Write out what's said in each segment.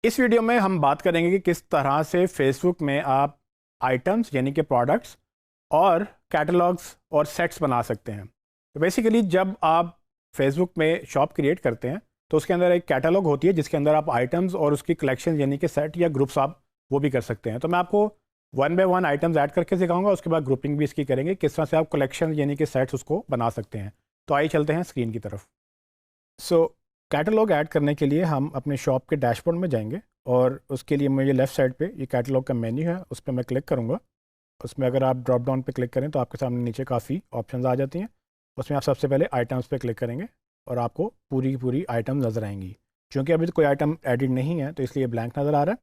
इस वीडियो में हम बात करेंगे कि किस तरह से फेसबुक में आप आइटम्स यानी कि प्रोडक्ट्स और कैटलॉग्स और सेट्स बना सकते हैं। तो बेसिकली जब आप फेसबुक में शॉप क्रिएट करते हैं तो उसके अंदर एक कैटलॉग होती है जिसके अंदर आप आइटम्स और उसकी कलेक्शन यानी कि सेट या ग्रुप्स आप वो भी कर सकते हैं। तो मैं आपको one by one items add करके सिखाऊंगा, उसके बाद ग्रुपिंग भी इसकी करेंगे किस तरह से आप कलेक्शन यानी कि सेट्स उसको बना सकते हैं। तो आइए चलते हैं स्क्रीन की तरफ। सो कैटलॉग ऐड करने के लिए हम अपने शॉप के डैशबोर्ड में जाएंगे और उसके लिए मुझे लेफ़्ट साइड पे ये कैटलॉग का मेन्यू है, उस पर मैं क्लिक करूँगा। उसमें अगर आप ड्रॉप डाउन पे क्लिक करें तो आपके सामने नीचे काफ़ी ऑप्शंस आ जाती हैं। उसमें आप सबसे पहले आइटम्स पे क्लिक करेंगे और आपको पूरी की पूरी आइटम नज़र आएंगी। क्योंकि अभी तो कोई आइटम एडिट नहीं है तो इसलिए ब्लैंक नज़र आ रहा है।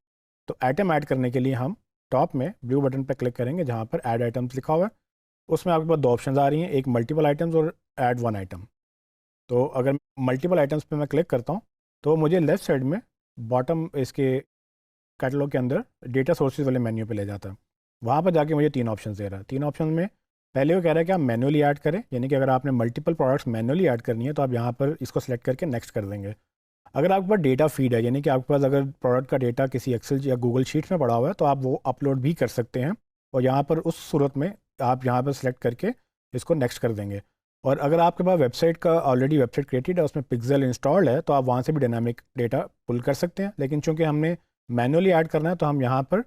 तो आइटम ऐड करने के लिए हम टॉप में ब्लू बटन पर क्लिक करेंगे जहाँ पर ऐड आइटम्स लिखा हुआ है। उसमें आपके पास दो ऑप्शन आ रही हैं, एक मल्टीपल आइटम्स और ऐड वन आइटम। तो अगर मल्टीपल आइटम्स पे मैं क्लिक करता हूँ तो मुझे लेफ़्ट साइड में बॉटम इसके कैटलॉग के अंदर डेटा सोर्सेज वाले मेन्यू पे ले जाता है। वहाँ पर जाके मुझे तीन ऑप्शन दे रहा है। तीन ऑप्शन में पहले वो कह रहा है कि आप मैनुअली ऐड करें, यानी कि अगर आपने मल्टीपल प्रोडक्ट्स मैनुअली ऐड करनी है तो आप यहाँ पर इसको सेलेक्ट करके नेक्स्ट कर देंगे। अगर आपके पास डेटा फीड है, यानी कि आपके पास अगर प्रोडक्ट का डेटा किसी एक्सेल या गूगल शीट में पड़ा हुआ है तो आप वो अपलोड भी कर सकते हैं और यहाँ पर उस सूरत में आप यहाँ पर सेलेक्ट करके इसको नेक्स्ट कर देंगे। और अगर आपके पास वेबसाइट का ऑलरेडी वेबसाइट क्रिएटेड है, उसमें पिक्सेल इंस्टॉल्ड है, तो आप वहाँ से भी डायनामिक डेटा पुल कर सकते हैं। लेकिन चूंकि हमने मैनुअली ऐड करना है तो हम यहाँ पर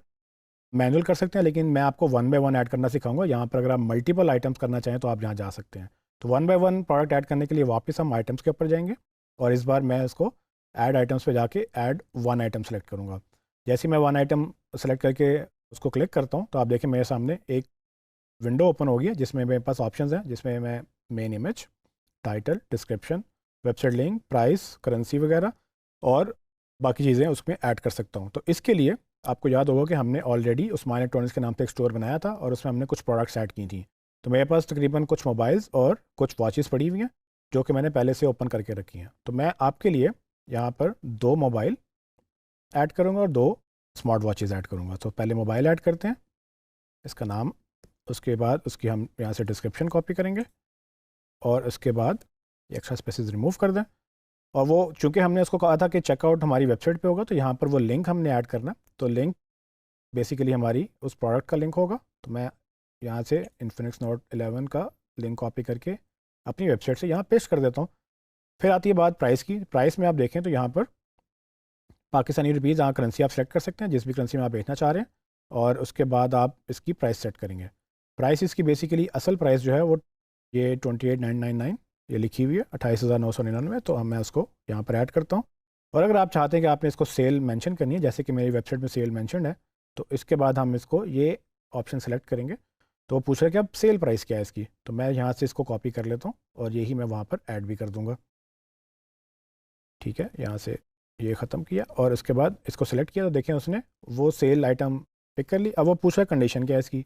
मैनुअल कर सकते हैं, लेकिन मैं आपको वन बाय वन ऐड करना सिखाऊंगा। यहाँ पर अगर आप मल्टीपल आइटम्स करना चाहें तो आप यहाँ जा सकते हैं। तो one by one product add करने के लिए वापस हम आइटम्स के ऊपर जाएंगे और इस बार मैं इसको ऐड आइटम्स पे जाके ऐड वन आइटम सेलेक्ट करूँगा। जैसे ही मैं वन आइटम सेलेक्ट करके उसको क्लिक करता हूँ तो आप देखें मेरे सामने एक विंडो ओपन होगी है जिसमें मेरे पास ऑप्शंस हैं, जिसमें मैं main image, title, description, website link, price, currency वगैरह और बाकी चीज़ें उसमें ऐड कर सकता हूँ। तो इसके लिए आपको याद होगा कि हमने ऑलरेडी उस्मान इलेक्ट्रॉनिक्स के नाम पे एक स्टोर बनाया था और उसमें हमने कुछ प्रोडक्ट्स ऐड की थी। तो मेरे पास तकरीबन कुछ मोबाइल्स और कुछ वॉचेस पड़ी हुई हैं जो कि मैंने पहले से ओपन करके रखी हैं। तो मैं आपके लिए यहाँ पर दो मोबाइल ऐड करूँगा और दो स्मार्ट वॉचेस ऐड करूँगा। तो पहले मोबाइल ऐड करते हैं, इसका नाम, उसके बाद उसकी हम यहाँ से डिस्क्रिप्शन कॉपी करेंगे और उसके बाद एक्स्ट्रा स्पेसेस रिमूव कर दें। और वो चूंकि हमने उसको कहा था कि चेकआउट हमारी वेबसाइट पे होगा तो यहाँ पर वो लिंक हमने ऐड करना। तो लिंक बेसिकली हमारी उस प्रोडक्ट का लिंक होगा। तो मैं यहाँ से इन्फिनिक्स नोट 11 का लिंक कॉपी करके अपनी वेबसाइट से यहाँ पेस्ट कर देता हूँ। फिर आती है बात प्राइस की। प्राइस में आप देखें तो यहाँ पर पाकिस्तानी रुपीज़ यहाँ करेंसी आप सेलेक्ट कर सकते हैं जिस भी करेंसी में आप बेचना चाह रहे हैं और उसके बाद आप इसकी प्राइस सेट करेंगे। प्राइस इसकी बेसिकली असल प्राइस जो है वो ये 28,999 ये लिखी हुई है, 28,999। तो मैं उसको यहाँ पर ऐड करता हूँ। और अगर आप चाहते हैं कि आपने इसको सेल मेंशन करनी है, जैसे कि मेरी वेबसाइट में सेल मेंशन है, तो इसके बाद हम इसको ये ऑप्शन सेलेक्ट करेंगे। तो वो पूछ रहा है कि अब सेल प्राइस क्या है इसकी। तो मैं यहाँ से इसको कॉपी कर लेता हूँ और यही मैं वहाँ पर ऐड भी कर दूँगा। ठीक है, यहाँ से ये ख़त्म किया और उसके बाद इसको सेलेक्ट किया तो देखें उसने वो सेल आइटम पिक कर ली। अब वो पूछ रहा है कंडीशन क्या है इसकी।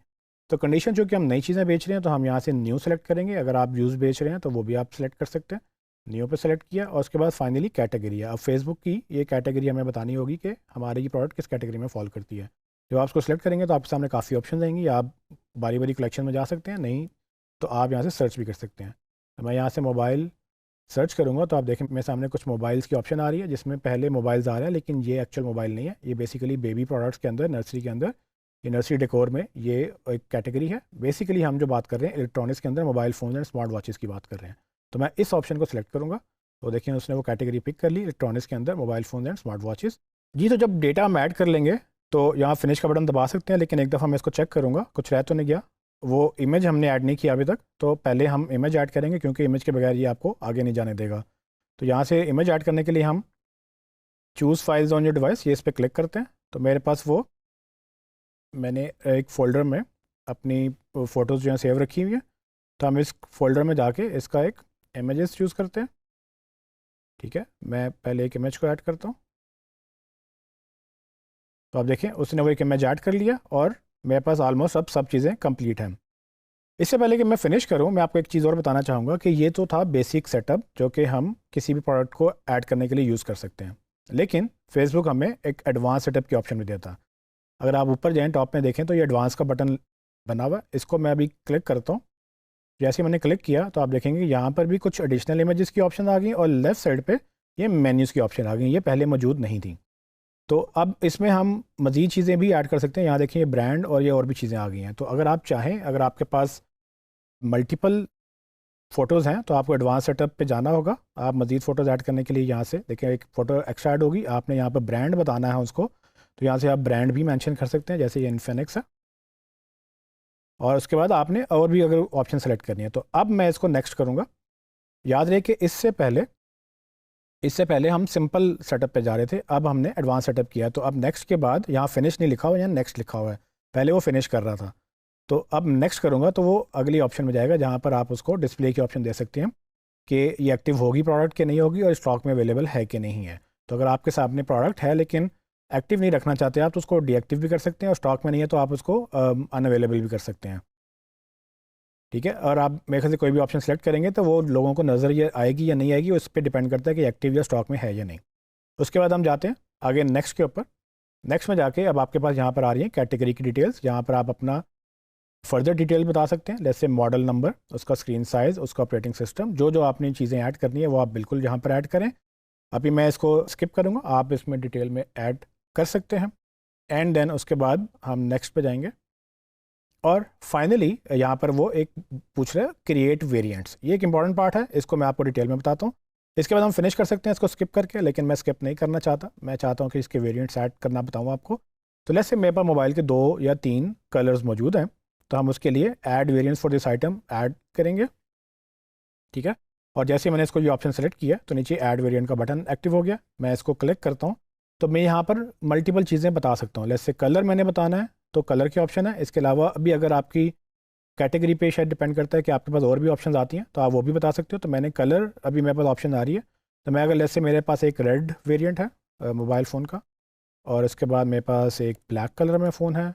तो कंडीशन जो कि हम नई चीज़ें बेच रहे हैं तो हम यहाँ से न्यू सेलेक्ट करेंगे। अगर आप यूज़ बेच रहे हैं तो वो भी आप सेलेक्ट कर सकते हैं। न्यू पे सेलेक्ट किया और उसके बाद फाइनली कैटेगरी है। अब फेसबुक की ये कैटेगरी हमें बतानी होगी कि हमारी ये प्रोडक्ट किस कैटेगरी में फॉल करती है। जब आप उसको सेलेक्ट करेंगे तो आपके सामने काफ़ी ऑप्शन आएंगी। आप बारी बारी कलेक्शन में जा सकते हैं, नहीं तो आप यहाँ से सर्च भी कर सकते हैं। तो मैं यहाँ से मोबाइल सर्च करूँगा तो आप देखें मेरे सामने कुछ मोबाइल्स की ऑप्शन आ रही है जिसमें पहले मोबाइल्स आ रहा है, लेकिन ये एक्चुअल मोबाइल नहीं है। ये बेसिकली बेबी प्रोडक्ट्स के अंदर, नर्सरी के अंदर, ये नर्सरी डेकोर में ये एक कैटेगरी है। बेसिकली हम जो बात कर रहे हैं इलेक्ट्रॉनिक्स के अंदर mobile phone and smart watches की बात कर रहे हैं। तो मैं इस ऑप्शन को सिलेक्ट करूँगा तो देखिए उसने वो कैटेगरी पिक कर ली, इलेक्ट्रॉनिक्स के अंदर mobile phone and smart watches. जी, तो जब डेटा हम ऐड कर लेंगे तो यहाँ फिनिश का बटन दबा सकते हैं, लेकिन एक दफ़ा मैं इसको चेक करूँगा कुछ रह तो नहीं गया। वो इमेज हमने ऐड नहीं किया अभी तक, तो पहले हम इमेज ऐड करेंगे क्योंकि इमेज के बगैर ये आपको आगे नहीं जाने देगा। तो यहाँ से इमेज ऐड करने के लिए हम choose files on your device, ये इस पर क्लिक करते हैं। तो मेरे पास वो मैंने एक फ़ोल्डर में अपनी फ़ोटोज़ जो है सेव रखी हुई है। तो हम इस फोल्डर में जाके इसका एक इमेजेस चूज़ करते हैं। ठीक है, मैं पहले एक इमेज को ऐड करता हूँ। तो आप देखें उसने वो एक इमेज ऐड कर लिया और मेरे पास ऑलमोस्ट अब सब चीज़ें कंप्लीट हैं। इससे पहले कि मैं फिनिश करूं मैं आपको एक चीज़ और बताना चाहूँगा कि ये तो था बेसिक सेटअप जो कि हम किसी भी प्रोडक्ट को ऐड करने के लिए यूज़ कर सकते हैं, लेकिन फेसबुक हमें एक एडवांस सेटअप की ऑप्शन भी देता है। अगर आप ऊपर जाएँ टॉप में देखें तो ये एडवांस का बटन बना हुआ है, इसको मैं अभी क्लिक करता हूँ। जैसे ही मैंने क्लिक किया तो आप देखेंगे यहाँ पर भी कुछ एडिशनल इमेजेस की ऑप्शन आ गई और लेफ्ट साइड पे ये मेन्यूज़ की ऑप्शन आ गई, ये पहले मौजूद नहीं थी। तो अब इसमें हम मज़ीद चीज़ें भी ऐड कर सकते हैं। यहाँ देखिए ब्रांड और ये और भी चीज़ें आ गई हैं। तो अगर आप चाहें, अगर आपके पास मल्टीपल फ़ोटोज़ हैं तो आपको एडवांस सेटअप पे जाना होगा। आप मज़ीद फ़ोटोज़ ऐड करने के लिए यहाँ से देखिए एक फ़ोटो एक्स्ट्रा ऐड होगी, आपने यहाँ पर ब्रांड बताना है उसको, तो यहाँ से आप ब्रांड भी मेंशन कर सकते हैं, जैसे ये इन्फिनिक्स है। और उसके बाद आपने और भी अगर ऑप्शन सेलेक्ट करनी है, तो अब मैं इसको नेक्स्ट करूँगा। याद रहे कि इससे पहले हम सिंपल सेटअप पे जा रहे थे, अब हमने एडवांस सेटअप किया। तो अब नेक्स्ट के बाद यहाँ फिनिश नहीं लिखा हुआ, यहाँ नेक्स्ट लिखा हुआ है, पहले वो फिनिश कर रहा था। तो अब नेक्स्ट करूँगा तो वो अगली ऑप्शन में जाएगा, जहाँ पर आप उसको डिस्प्ले की ऑप्शन दे सकते हैं कि ये एक्टिव होगी प्रोडक्ट कि नहीं होगी और स्टॉक में अवेलेबल है कि नहीं है। तो अगर आपके सामने प्रोडक्ट है लेकिन एक्टिव नहीं रखना चाहते आप, तो उसको डीएक्टिव भी कर सकते हैं, और स्टॉक में नहीं है तो आप उसको अनअवेलेबल भी कर सकते हैं। ठीक है, और आप मेरे ख्याल से कोई भी ऑप्शन सेलेक्ट करेंगे तो वो लोगों को नज़र ये आएगी या नहीं आएगी, उस पर डिपेंड करता है कि एक्टिव या स्टॉक में है या नहीं। उसके बाद हम जाते हैं आगे नेक्स्ट के ऊपर। नेक्स्ट में जाके अब आपके पास यहाँ पर आ रही है कैटेगरी की डिटेल्स, जहाँ पर आप अपना फर्दर डिटेल बता सकते हैं, जैसे मॉडल नंबर, उसका स्क्रीन साइज़, उसका ऑपरेटिंग सिस्टम, जो जो आपने चीज़ें ऐड करनी है वो आप बिल्कुल यहाँ पर ऐड करें। अभी मैं इसको स्किप करूँगा, आप इसमें डिटेल में ऐड कर सकते हैं। एंड देन उसके बाद हम नेक्स्ट पे जाएंगे, और फाइनली यहाँ पर वो एक पूछ रहे हैं क्रिएट वेरिएंट्स। ये एक इंपॉर्टेंट पार्ट है, इसको मैं आपको डिटेल में बताता हूँ। इसके बाद हम फिनिश कर सकते हैं इसको स्किप करके, लेकिन मैं स्किप नहीं करना चाहता, मैं चाहता हूँ कि इसके वेरिएंट्स ऐड करना बताऊँ आपको। तो लेट्स से मेरे पास मोबाइल के 2 या 3 कलर्स मौजूद हैं, तो हम उसके लिए add variants for this item add करेंगे। ठीक है, और जैसे मैंने इसको ये ऑप्शन सेलेक्ट किया तो नीचे ऐड वेरिएंट का बटन एक्टिव हो गया। मैं इसको क्लिक करता हूँ तो मैं यहाँ पर मल्टीपल चीज़ें बता सकता हूँ। लेट्स से कलर मैंने बताना है तो कलर के ऑप्शन है। इसके अलावा अभी अगर आपकी कैटेगरी पे शायद डिपेंड करता है कि आपके पास और भी ऑप्शंस आती हैं तो आप वो भी बता सकते हो। तो मैंने कलर, अभी मेरे पास ऑप्शन आ रही है, तो मैं अगर लेट्स से मेरे पास एक रेड वेरिएंट है मोबाइल फ़ोन का, और उसके बाद मेरे पास एक ब्लैक कलर में फ़ोन है,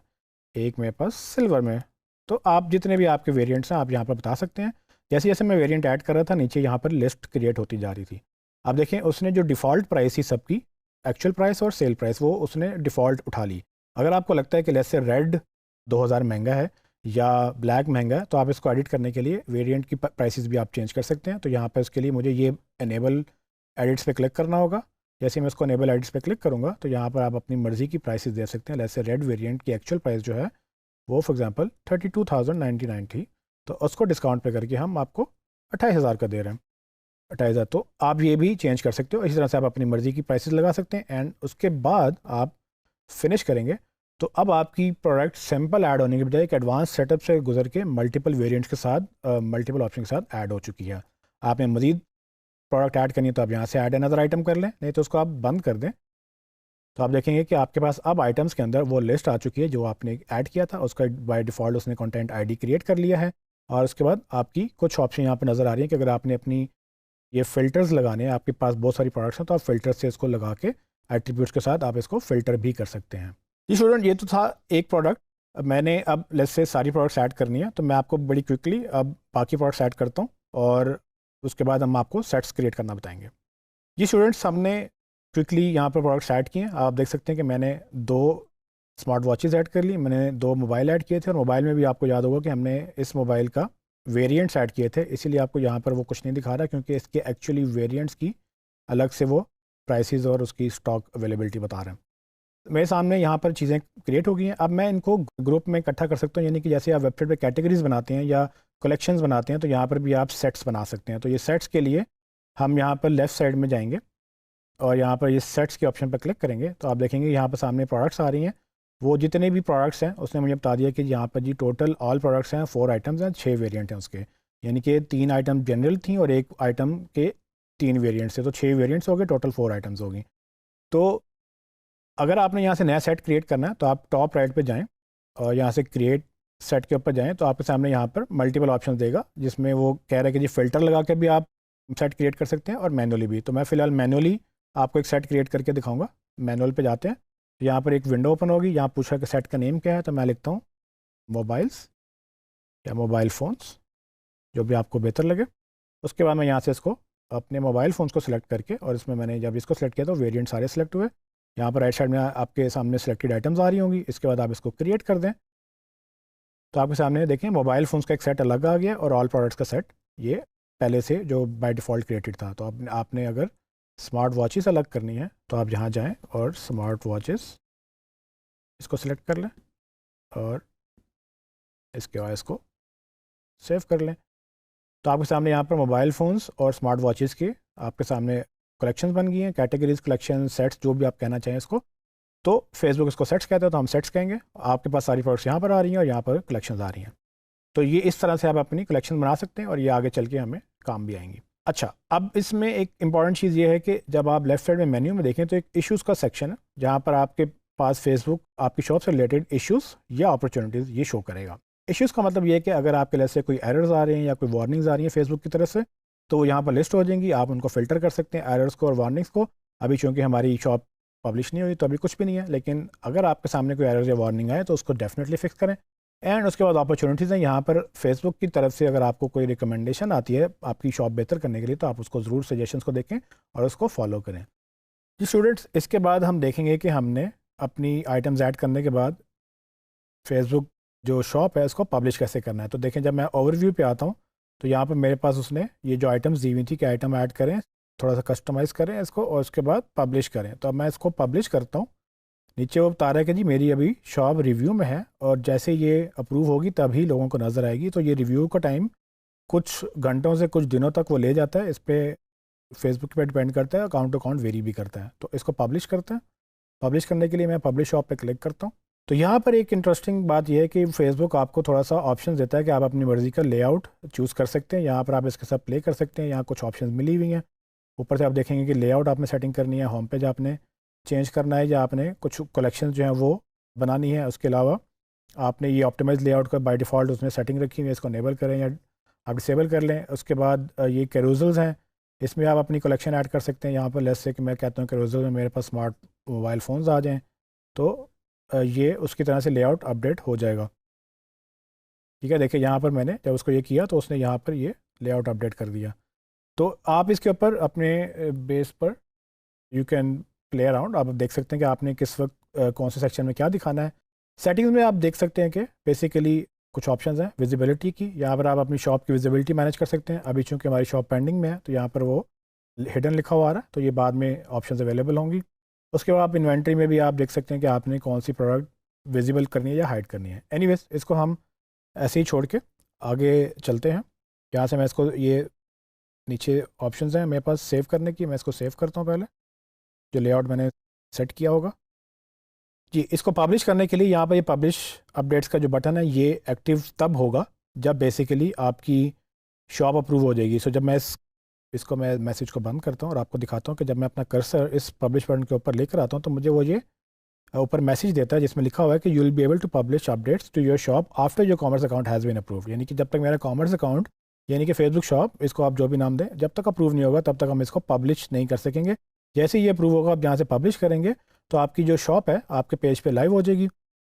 एक मेरे पास सिल्वर में। तो आप जितने भी आपके वेरिएंट्स हैं आप यहाँ पर बता सकते हैं। जैसे जैसे मैं वेरिएंट ऐड कर रहा था नीचे यहाँ पर लिस्ट क्रिएट होती जा रही थी। आप देखें उसने जो डिफ़ॉल्ट प्राइस थी सबकी, एक्चुअल प्राइस और सेल प्राइस, वो उसने डिफ़ॉल्ट उठा ली। अगर आपको लगता है कि लेट्स से रेड 2000 महंगा है या ब्लैक महंगा है, तो आप इसको एडिट करने के लिए वेरिएंट की प्राइसेस भी आप चेंज कर सकते हैं। तो यहाँ पर इसके लिए मुझे ये इनेबल एडिट्स पे क्लिक करना होगा। जैसे मैं इसको इनेबल एडिट्स पे क्लिक करूँगा तो यहाँ पर आप अपनी मर्ज़ी की प्राइसेस दे सकते हैं। जैसे रेड वेरिएंट की एक्चुअल प्राइस जो है वो फॉर एग्जांपल 32,099 थी, तो उसको डिस्काउंट पे करके हम आपको 28,000 का दे रहे हैं। 28,000, तो आप ये भी चेंज कर सकते हो। इसी तरह से आप अपनी मर्ज़ी की प्राइसेस लगा सकते हैं। एंड उसके बाद आप फिनिश करेंगे तो अब आपकी प्रोडक्ट सिंपल ऐड होने के बजाय एक एडवांस सेटअप से गुजर के मल्टीपल वेरिएंट्स के साथ, मल्टीपल ऑप्शन के साथ ऐड हो चुकी है। आपने मज़ीद प्रोडक्ट ऐड करनी है तो आप यहाँ से ऐड अनदर आइटम कर लें, नहीं तो उसको आप बंद कर दें। तो आप देखेंगे कि आपके पास अब आइटम्स के अंदर वो लिस्ट आ चुकी है जो आपने ऐड किया था, उसका बाय डिफ़ॉल्ट उसने कंटेंट आईडी क्रिएट कर लिया है। और उसके बाद आपकी कुछ ऑप्शन यहाँ पे नज़र आ रही हैं कि अगर आपने अपनी ये फ़िल्टर्स लगाने हैं, आपके पास बहुत सारी प्रोडक्ट्स हैं, तो आप फ़िल्टर से इसको लगा के एट्रीब्यूट्स के साथ आप इसको फ़िल्टर भी कर सकते हैं। जी स्टूडेंट, ये तो था एक प्रोडक्ट। मैंने अब लेट्स से सारी प्रोडक्ट्स ऐड करनी है, तो मैं आपको बड़ी क्विकली अब बाकी प्रोडक्ट्स ऐड करता हूँ, और उसके बाद हम आपको सेट्स क्रिएट करना बताएंगे। जी स्टूडेंट्स, हमने क्विकली यहाँ पर प्रोडक्ट्स ऐड किए हैं। आप देख सकते हैं कि मैंने 2 स्मार्ट वॉचेस ऐड कर ली, मैंने 2 मोबाइल ऐड किए थे, और मोबाइल में भी आपको याद होगा कि हमने इस मोबाइल का वेरिएंट्स ऐड किए थे, इसीलिए आपको यहाँ पर वो कुछ नहीं दिखा रहा, क्योंकि इसके एक्चुअली वेरिएंट्स की अलग से वो प्राइसेस और उसकी स्टॉक अवेलेबिलिटी बता रहे हैं। मेरे सामने यहाँ पर चीज़ें क्रिएट हो गई हैं। अब मैं इनको ग्रुप में इकट्ठा कर सकता हूँ, यानी कि जैसे आप वेबसाइट पे कैटेगरीज बनाते हैं या कलेक्शंस बनाते हैं, तो यहाँ पर भी आप सेट्स बना सकते हैं। तो ये सेट्स के लिए हम यहाँ पर लेफ़्ट साइड में जाएंगे और यहाँ पर ये सेट्स के ऑप्शन पर क्लिक करेंगे, तो आप देखेंगे यहाँ पर सामने प्रोडक्ट्स आ रही हैं। वो जितने भी प्रोडक्ट्स हैं उसने मुझे बता दिया कि यहाँ पर जी टोटल ऑल प्रोडक्ट्स हैं, 4 आइटम्स हैं, 6 वेरिएंट हैं उसके, यानी कि 3 आइटम जनरल थी और एक आइटम के 3 वेरिएंट्स थे, तो 6 वेरिएंट्स हो गए, टोटल 4 आइटम्स होगी। तो अगर आपने यहाँ से नया सेट क्रिएट करना है तो आप टॉप राइट पे जाएं और यहाँ से क्रिएट सेट के ऊपर जाएं, तो आपके सामने यहाँ पर मल्टीपल ऑप्शन देगा, जिसमें वो कह रहा है कि जी फ़िल्टर लगा के भी आप सेट क्रिएट कर सकते हैं और मैनुअली भी। तो मैं फ़िलहाल मैनुअली आपको एक सेट क्रिएट करके दिखाऊंगा। मैनुअल पे जाते हैं तो यहाँ पर एक विंडो ओपन होगी, यहाँ पूछा कि सेट का नेम क्या है, तो मैं लिखता हूँ मोबाइल्स या मोबाइल फ़ोन्स, जो भी आपको बेहतर लगे। उसके बाद मैं यहाँ से इसको अपने मोबाइल फ़ोन्स को सिलेक्ट करके, और इसमें मैंने जब इसको सिलेक्ट किया तो वेरिएंट सारे सिलेक्ट हुए। यहाँ पर राइट साइड में आपके सामने सिलेक्टेड आइटम्स आ रही होंगी। इसके बाद आप इसको क्रिएट कर दें तो आपके सामने देखें मोबाइल फ़ोन्स का एक सेट अलग आ गया और ऑल प्रोडक्ट्स का सेट ये पहले से जो बाय डिफ़ॉल्ट क्रिएटेड था। तो आपने अगर स्मार्ट वॉचेस अलग करनी है तो आप यहाँ जाएं और स्मार्ट वॉचेस इसको सिलेक्ट कर लें और इसके ओएस को सेव कर लें। तो आपके सामने यहाँ पर मोबाइल फ़ोन्स और स्मार्ट वॉचेस की आपके सामने कलेक्शंस बन गई हैं, कैटेगरीज, कलेक्शन, सेट्स, जो भी आप कहना चाहें इसको। तो फेसबुक इसको सेट्स कहते हैं, तो हम सेट्स कहेंगे। आपके पास सारी प्रोडक्ट्स यहाँ पर आ रही हैं और यहाँ पर कलेक्शंस आ रही हैं। तो ये इस तरह से आप अपनी कलेक्शन बना सकते हैं और ये आगे चल के हमें काम भी आएंगी। अच्छा, अब इसमें एक इंपॉर्टेंट चीज़ ये है कि जब आप लेफ्ट साइड में मेन्यू में देखें तो एक इश्यूज़ का सेक्शन है, जहाँ पर आपके पास फेसबुक आपकी शॉप से रिलेटेड इश्यूज़ या अपॉर्चुनिटीज़ ये शो करेगा। इश्यूज़ का मतलब ये है कि अगर आपके लिए से कोई एरर्स आ रहे हैं या कोई वार्निंग्स आ रही हैं फेसबुक की तरफ से, तो वो यहाँ पर लिस्ट हो जाएंगी। आप उनको फ़िल्टर कर सकते हैं, एरर्स को और वार्निंग्स को। अभी चूँकि हमारी शॉप पब्लिश नहीं हुई तो अभी कुछ भी नहीं है, लेकिन अगर आपके सामने कोई एरर या वार्निंग आए तो उसको डेफिनेटली फिक्स करें। एंड उसके बाद अपॉर्चुनिटीज़ हैं यहाँ पर फेसबुक की तरफ से। अगर आपको कोई रिकमेंडेशन आती है आपकी शॉप बेहतर करने के लिए, तो आप उसको ज़रूर सजेशंस को देखें और उसको फॉलो करें। जी स्टूडेंट्स, इसके बाद हम देखेंगे कि हमने अपनी आइटम्स ऐड करने के बाद फेसबुक जो शॉप है इसको पब्लिश कैसे करना है। तो देखें, जब मैं ओवरव्यू पे आता हूँ तो यहाँ पर मेरे पास उसने ये जो आइटम्स दी हुई थी कि आइटम ऐड करें, थोड़ा सा कस्टमाइज़ करें इसको और उसके बाद पब्लिश करें। तो अब मैं इसको पब्लिश करता हूँ। नीचे वो बता रहा है कि जी मेरी अभी शॉप रिव्यू में है और जैसे ये अप्रूव होगी तभी लोगों को नज़र आएगी। तो ये रिव्यू का टाइम कुछ घंटों से कुछ दिनों तक वो ले जाता है। इस पर फेसबुक पे डिपेंड करता है, अकाउंट टू अकाउंट वेरी भी करता है। तो इसको पब्लिश करते हैं। पब्लिश करने के लिए मैं पब्लिश शॉप पे क्लिक करता हूँ। तो यहाँ पर एक इंटरेस्टिंग बात यह है कि फेसबुक आपको थोड़ा सा ऑप्शन देता है कि आप अपनी मर्ज़ी का लेआउट चूज़ कर सकते हैं। यहाँ पर आप इसके साथ प्ले कर सकते हैं। यहाँ कुछ ऑप्शन मिली हुई हैं। ऊपर से आप देखेंगे कि लेआउट आपने सेटिंग करनी है, होम पेज आपने चेंज करना है, या आपने कुछ कलेक्शन जो हैं वो बनानी है। उसके अलावा आपने ये ऑप्टिमाइज लेआउट का बाय डिफ़ॉल्ट उसमें सेटिंग रखी हुई है, इसको इनेबल करें या आप डिसेबल कर लें। उसके बाद ये कैरोजल्स हैं, इसमें आप अपनी कलेक्शन ऐड कर सकते हैं। यहाँ पर लेट्स से कि मैं कहता हूँ कैरोजल में मेरे पास स्मार्ट मोबाइल फ़ोन्स आ जाएँ, तो ये उसकी तरह से लेआउट अपडेट हो जाएगा। ठीक है, देखिए यहाँ पर मैंने जब उसको ये किया तो उसने यहाँ पर ये लेआउट अपडेट कर दिया। तो आप इसके ऊपर अपने बेस पर यू कैन प्ले अराउंड। आप देख सकते हैं कि आपने किस वक्त कौन से सेक्शन में क्या दिखाना है। सेटिंग्स में आप देख सकते हैं कि बेसिकली कुछ ऑप्शंस हैं विजिबिलिटी की। यहाँ पर आप अपनी शॉप की विजिबिलिटी मैनेज कर सकते हैं। अभी चूँकि हमारी शॉप पेंडिंग में है तो यहाँ पर वो हिडन लिखा हुआ आ रहा है, तो ये बाद में ऑप्शंस अवेलेबल होंगी। उसके बाद आप इन्वेंट्री में भी आप देख सकते हैं कि आपने कौन सी प्रोडक्ट विजिबल करनी है या हाइड करनी है। एनीवेज, इसको हम ऐसे ही छोड़ के आगे चलते हैं। यहाँ से मैं इसको, ये नीचे ऑप्शंस हैं मेरे पास सेव करने की, मैं इसको सेव करता हूँ पहले, जो लेआउट मैंने सेट किया होगा। जी, इसको पब्लिश करने के लिए यहाँ पर ये पब्लिश अपडेट्स का जो बटन है ये एक्टिव तब होगा जब बेसिकली आपकी शॉप अप्रूव हो जाएगी। सो जब मैं इसको मैं मैसेज को बंद करता हूँ और आपको दिखाता हूँ कि जब मैं अपना कर्सर इस पब्लिश बटन के ऊपर लेकर आता हूँ तो मुझे वो ये ऊपर मैसेज देता है जिसमें लिखा हुआ है कि you will be able to publish updates to your shop after your commerce account has been approved. यानी कि जब तक मेरा कॉमर्स अकाउंट, यानी कि फेसबुक शॉप, इसको आप जो भी नाम दें, जब तक अप्रूव नहीं होगा तब तक हम इसको पब्लिश नहीं कर सकेंगे। जैसे ही ये अप्रूव होगा आप जहाँ से पब्लिश करेंगे तो आपकी जो शॉप है आपके पेज पे लाइव हो जाएगी।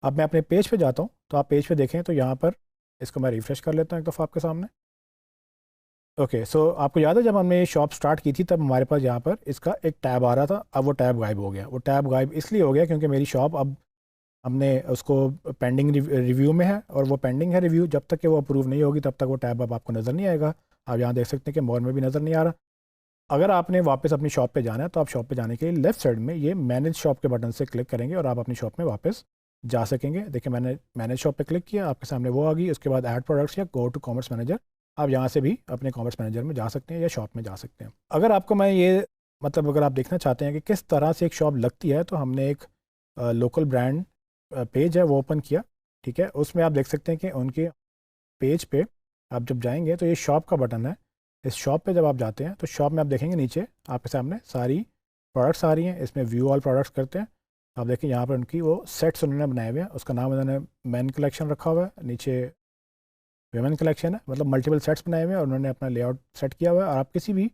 अब मैं अपने पेज पे जाता हूँ तो आप पेज पे देखें तो यहाँ पर इसको मैं रिफ्रेश कर लेता हूँ एक दफ़ा आपके सामने। ओके, सो आपको याद है जब हमने ये शॉप स्टार्ट की थी तब हमारे पास यहाँ पर इसका एक टैब आ रहा था। अब वो टैब गायब हो गया। वो टैब गायब इसलिए हो गया क्योंकि मेरी शॉप अब हमने उसको पेंडिंग रिव्यू में है और वो पेंडिंग है रिव्यू। जब तक कि वो अप्रूव नहीं होगी तब तक वो टैब अब आपको नज़र नहीं आएगा। आप यहाँ देख सकते हैं कि मोर में भी नज़र नहीं आ रहा। अगर आपने वापस अपनी शॉप पे जाना है तो आप शॉप पे जाने के लिए लेफ्ट साइड में ये मैनेज शॉप के बटन से क्लिक करेंगे और आप अपनी शॉप में वापस जा सकेंगे। देखिए, मैंने मैनेज शॉप पे क्लिक किया, आपके सामने वो आ गई। उसके बाद ऐड प्रोडक्ट्स या गो टू कॉमर्स मैनेजर, आप यहाँ से भी अपने कॉमर्स मैनेजर में जा सकते हैं या शॉप में जा सकते हैं। अगर आपको मैं ये अगर आप देखना चाहते हैं कि किस तरह से एक शॉप लगती है, तो हमने एक लोकल ब्रांड पेज है वो ओपन किया। ठीक है, उसमें आप देख सकते हैं कि उनके पेज पे आप जब जाएंगे तो ये शॉप का बटन है। इस शॉप पे जब आप जाते हैं तो शॉप में आप देखेंगे नीचे आपके सामने सारी प्रोडक्ट्स आ रही हैं। इसमें व्यू ऑल प्रोडक्ट्स करते हैं। आप देखें यहाँ पर उनकी वो सेट्स उन्होंने बनाए हुए हैं। उसका नाम उन्होंने मैन कलेक्शन रखा हुआ है, नीचे वेमेन कलेक्शन है। मतलब मल्टीपल सेट्स बनाए हुए हैं और उन्होंने अपना लेआउट सेट किया हुआ है। और आप किसी भी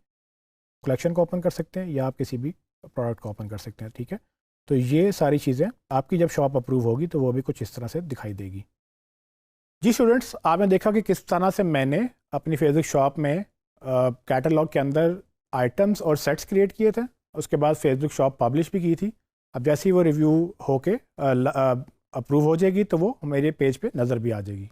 कलेक्शन को ओपन कर सकते हैं या आप किसी भी प्रोडक्ट को ओपन कर सकते हैं। ठीक है, तो ये सारी चीज़ें आपकी जब शॉप अप्रूव होगी तो वो भी कुछ इस तरह से दिखाई देगी। जी स्टूडेंट्स, आपने देखा कि किस तरह से मैंने अपनी फेसबुक शॉप में कैटलॉग के अंदर आइटम्स और सेट्स क्रिएट किए थे। उसके बाद फेसबुक शॉप पब्लिश भी की थी। अब जैसे ही वो रिव्यू होके अप्रूव हो जाएगी तो वो मेरे पेज पे नज़र भी आ जाएगी।